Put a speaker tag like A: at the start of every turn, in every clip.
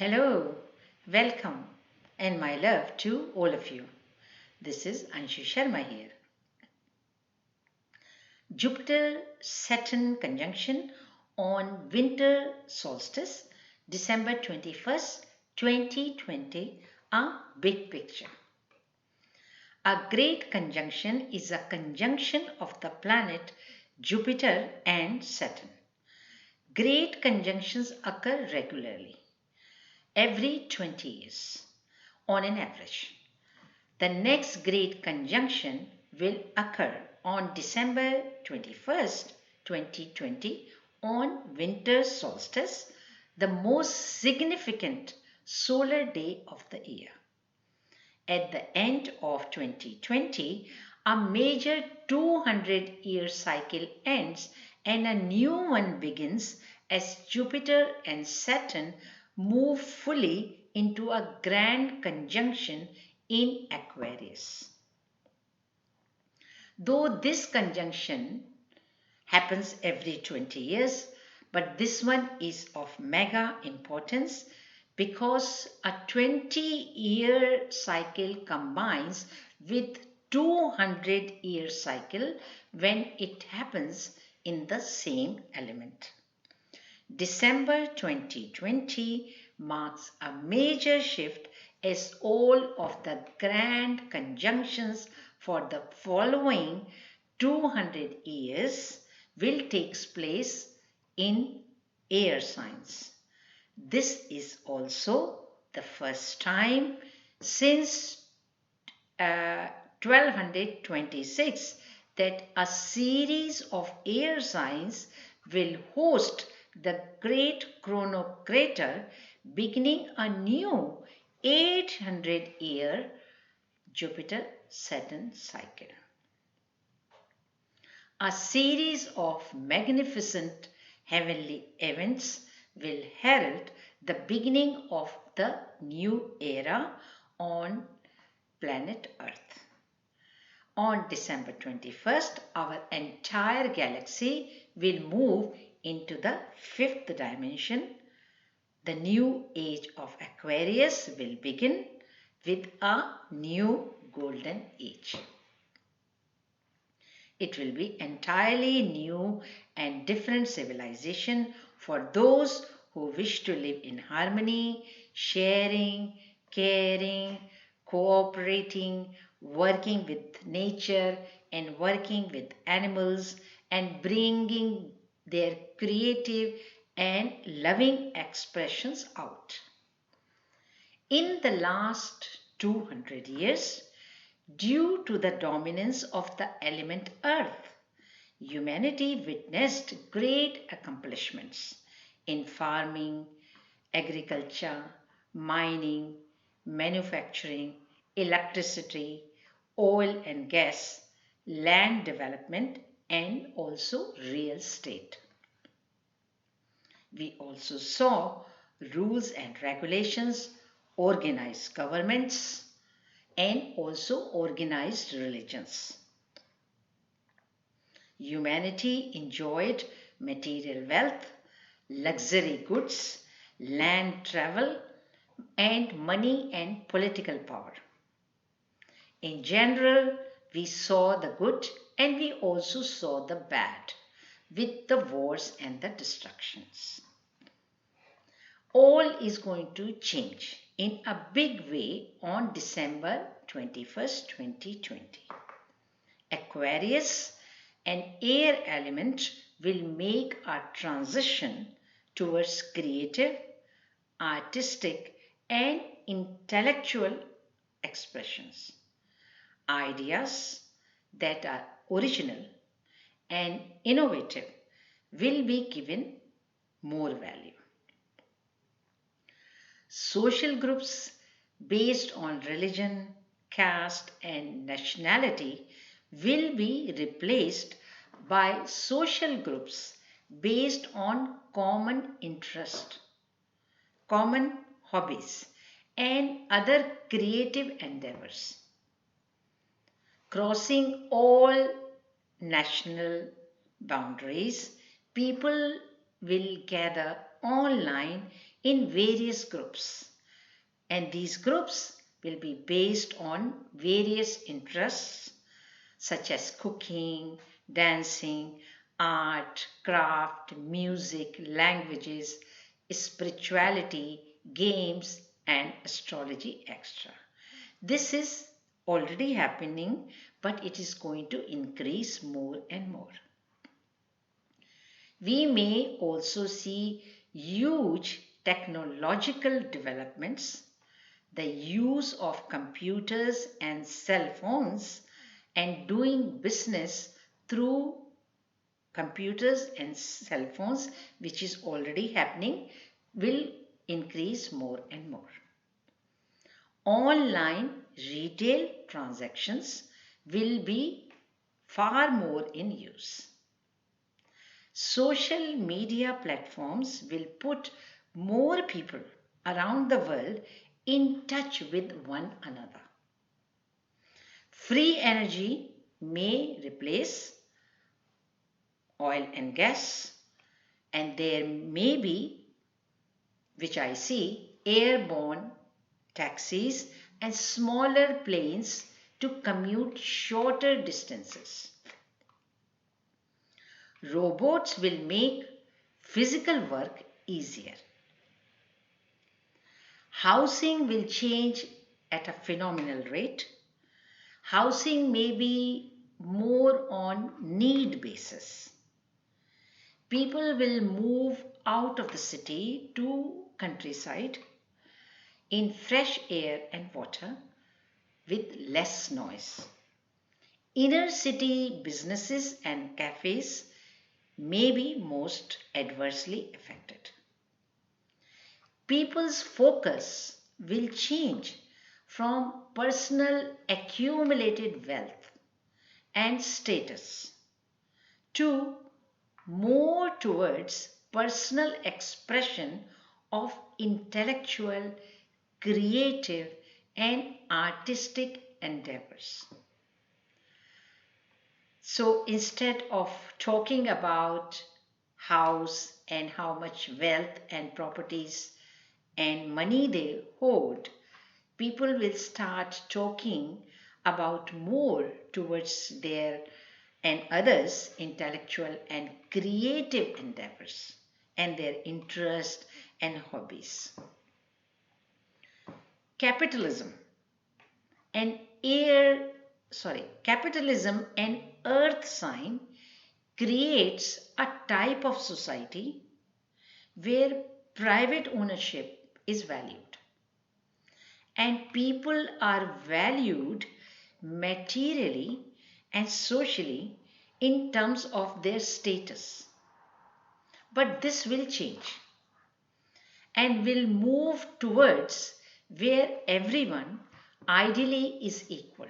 A: Hello, welcome, and my love to all of you. This is Anshu Sharma here. Jupiter Saturn conjunction on winter solstice, December 21st, 2020, a big picture. A great conjunction is a conjunction of the planet Jupiter and Saturn. Great conjunctions occur regularly, every 20 years on an average. The next great conjunction will occur on December 21st, 2020 on winter solstice, the most significant solar day of the year. At the end of 2020, a major 200-year cycle ends and a new one begins as Jupiter and Saturn move fully into a grand conjunction in Aquarius. Though this conjunction happens every 20 years, but this one is of mega importance because a 20-year cycle combines with 200-year cycle when it happens in the same element. December 2020 marks a major shift as all of the grand conjunctions for the following 200 years will take place in air signs. This is also the first time since 1226 that a series of air signs will host the great chronocrater, beginning a new 800-year Jupiter-Saturn cycle. A series of magnificent heavenly events will herald the beginning of the new era on planet Earth. On December 21st, our entire galaxy will move into the fifth dimension. The new age of Aquarius will begin with a new golden age. It will be entirely new and different civilization for those who wish to live in harmony, sharing, caring, cooperating, working with nature and working with animals and bringing their creative and loving expressions out. In the last 200 years, due to the dominance of the element Earth, humanity witnessed great accomplishments in farming, agriculture, mining, manufacturing, electricity, oil and gas, land development, and also real estate. We also saw rules and regulations, organized governments, and also organized religions. Humanity enjoyed material wealth, luxury goods, land travel, and money and political power. In general, we saw the good and we also saw the bad with the wars and the destructions. All is going to change in a big way on December 21st, 2020. Aquarius, an air element, will make a transition towards creative, artistic, and intellectual expressions. Ideas that are original and innovative will be given more value. Social groups based on religion, caste, and nationality will be replaced by social groups based on common interest, common hobbies, and other creative endeavors. Crossing all national boundaries, people will gather online in various groups, and these groups will be based on various interests such as cooking, dancing, art, craft, music, languages, spirituality, games, and astrology extra. This is already happening, but it is going to increase more and more. We may also see huge technological developments, the use of computers and cell phones, and doing business through computers and cell phones, which is already happening, will increase more and more. Online retail transactions will be far more in use. Social media platforms will put more people around the world in touch with one another. Free energy may replace oil and gas, and there may be, which I see, airborne taxis and smaller planes to commute shorter distances. Robots will make physical work easier. Housing will change at a phenomenal rate. Housing may be more on need basis. People will move out of the city to countryside in fresh air and water with less noise. Inner city businesses and cafes may be most adversely affected. People's focus will change from personal accumulated wealth and status to more towards personal expression of intellectual, creative, and artistic endeavors. So instead of talking about house and how much wealth and properties and money they hold, people will start talking about more towards their and others' intellectual and creative endeavors and their interests and hobbies. Capitalism and earth sign creates a type of society where private ownership is valued and people are valued materially and socially in terms of their status. But this will change and will move towards where everyone ideally is equal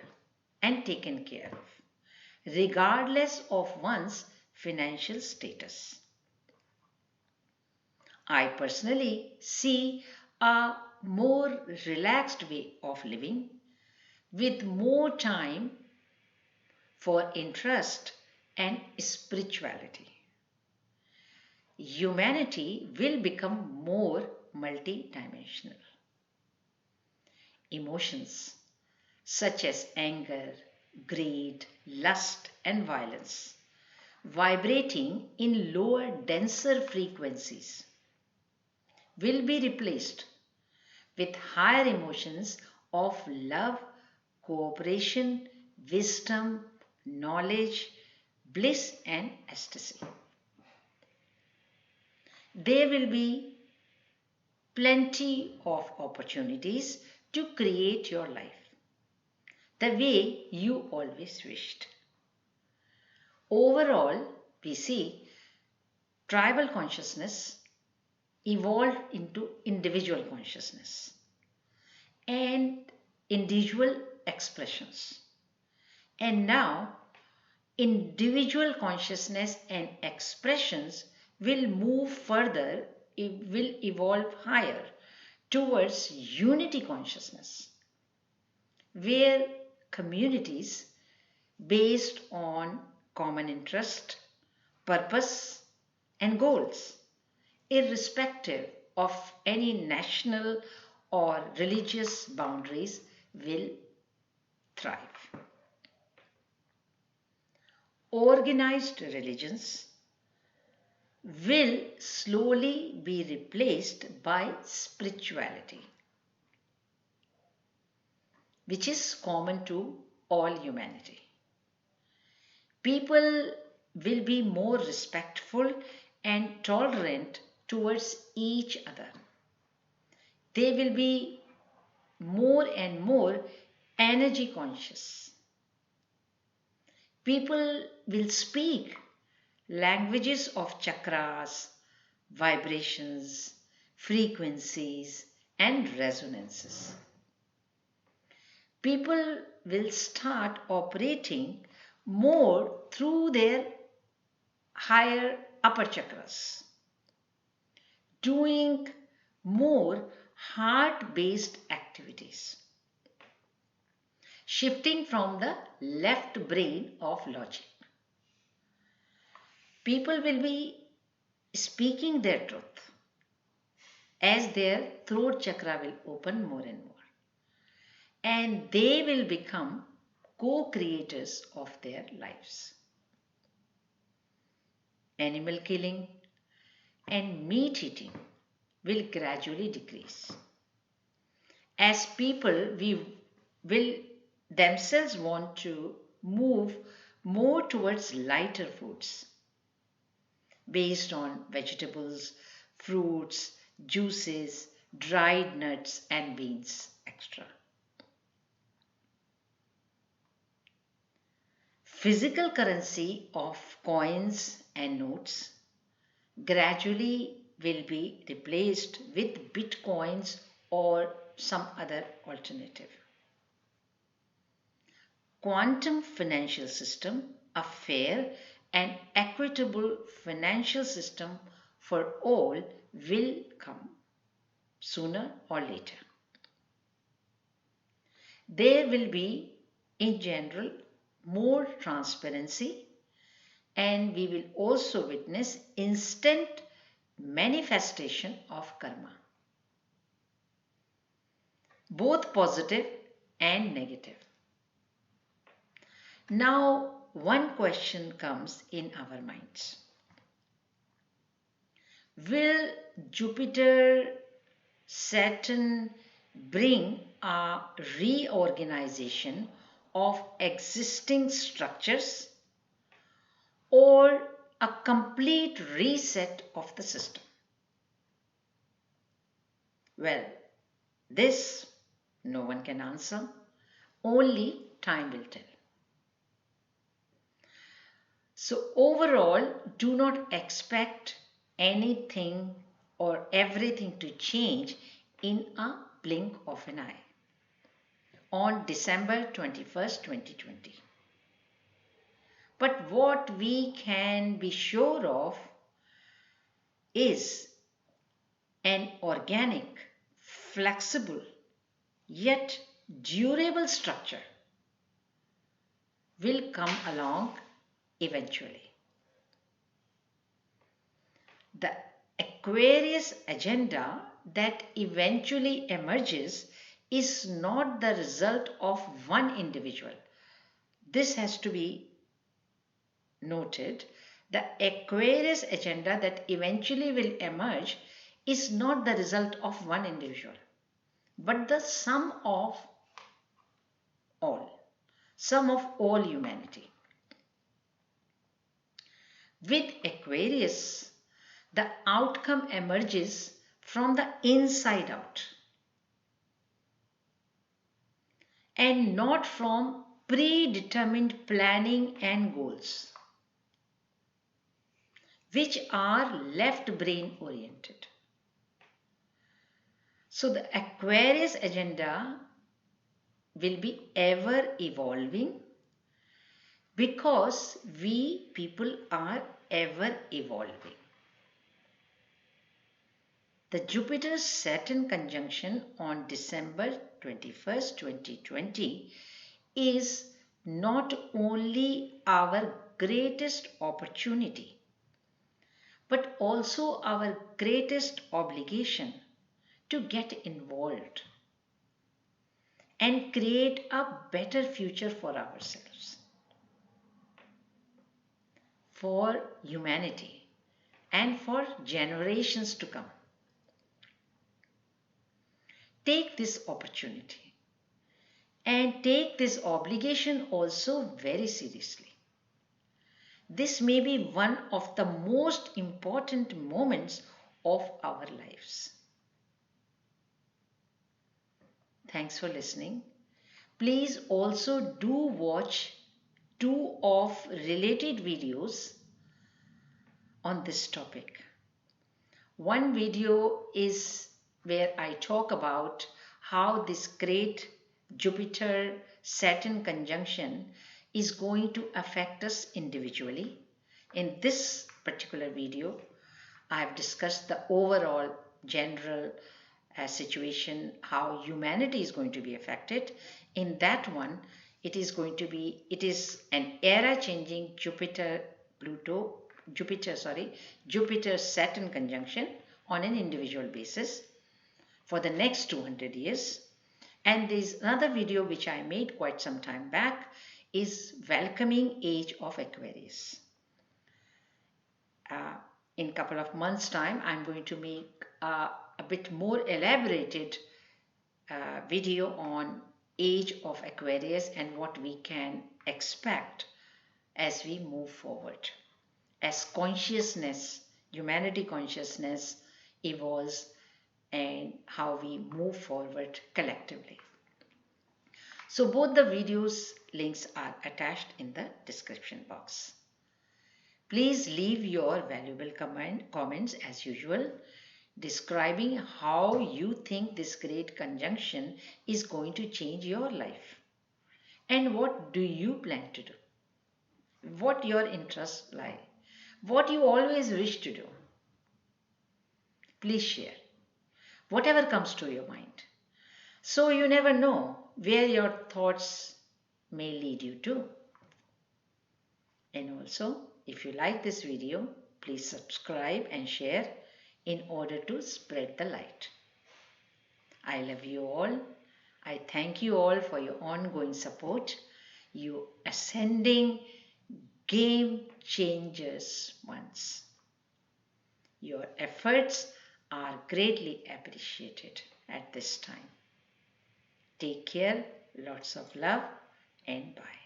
A: and taken care of, regardless of one's financial status. I personally see a more relaxed way of living with more time for interest and spirituality. Humanity will become more multidimensional. Emotions such as anger, greed, lust, and violence, vibrating in lower, denser frequencies, will be replaced with higher emotions of love, cooperation, wisdom, knowledge, bliss, and ecstasy. There will be plenty of opportunities to create your life the way you always wished. Overall, we see tribal consciousness evolved into individual consciousness and individual expressions. And now, individual consciousness and expressions will move further, it will evolve higher towards unity consciousness, where communities based on common interest, purpose, and goals, irrespective of any national or religious boundaries will thrive. Organized religions will slowly be replaced by spirituality, which is common to all humanity. People will be more respectful and tolerant towards each other. They will be more and more energy conscious. People will speak languages of chakras, vibrations, frequencies, and resonances. People will start operating more through their higher upper chakras, doing more heart based activities, shifting from the left brain of logic. People will be speaking their truth as their throat chakra will open more and more, and they will become co-creators of their lives. Animal killing and meat eating will gradually decrease as people will themselves want to move more towards lighter foods based on vegetables, fruits, juices, dried nuts and beans, etc. Physical currency of coins and notes gradually will be replaced with bitcoins or some other alternative. Quantum financial system, a fair and equitable financial system for all, will come sooner or later. There will be, in general, more transparency, and we will also witness instant manifestation of karma, both positive and negative. Now, one question comes in our minds. Will Jupiter, Saturn bring a reorganization of existing structures or a complete reset of the system? Well, this no one can answer. Only time will tell. So overall, do not expect anything or everything to change in a blink of an eye on December 21st, 2020. But what we can be sure of is an organic, flexible, yet durable structure will come along eventually. The Aquarius agenda that eventually emerges is not the result of one individual. This has to be noted. The Aquarius agenda that eventually will emerge is not the result of one individual, but the sum of all humanity. With Aquarius, the outcome emerges from the inside out and not from predetermined planning and goals, which are left brain oriented. So the Aquarius agenda will be ever evolving because we people are ever evolving. The Jupiter-Saturn conjunction on December 21st, 2020 is not only our greatest opportunity, but also our greatest obligation to get involved and create a better future for ourselves, for humanity, and for generations to come. Take this opportunity and take this obligation also very seriously. This may be one of the most important moments of our lives. Thanks for listening. Please also do watch two of related videos on this topic. One video is where I talk about how this great Jupiter-Saturn conjunction is going to affect us individually. In this particular video, I have discussed the overall general situation, how humanity is going to be affected. In that one, it is an era-changing Jupiter-Saturn conjunction on an individual basis for the next 200 years. And there's another video which I made quite some time back is welcoming Age of Aquarius. In a couple of months' time, I'm going to make a bit more elaborated video on Age of Aquarius and what we can expect as we move forward, as humanity consciousness evolves and how we move forward collectively. So both the videos links are attached in the description box. Please leave your valuable comments as usual, describing how you think this great conjunction is going to change your life and what do you plan to do, what your interests lie, what you always wish to do. Please share whatever comes to your mind, so you never know where your thoughts may lead you to. And also, if you like this video, please subscribe and share in order to spread the light. I love you all. I thank you all for your ongoing support. You ascending game changers once. Your efforts are greatly appreciated at this time. Take care, lots of love, and bye.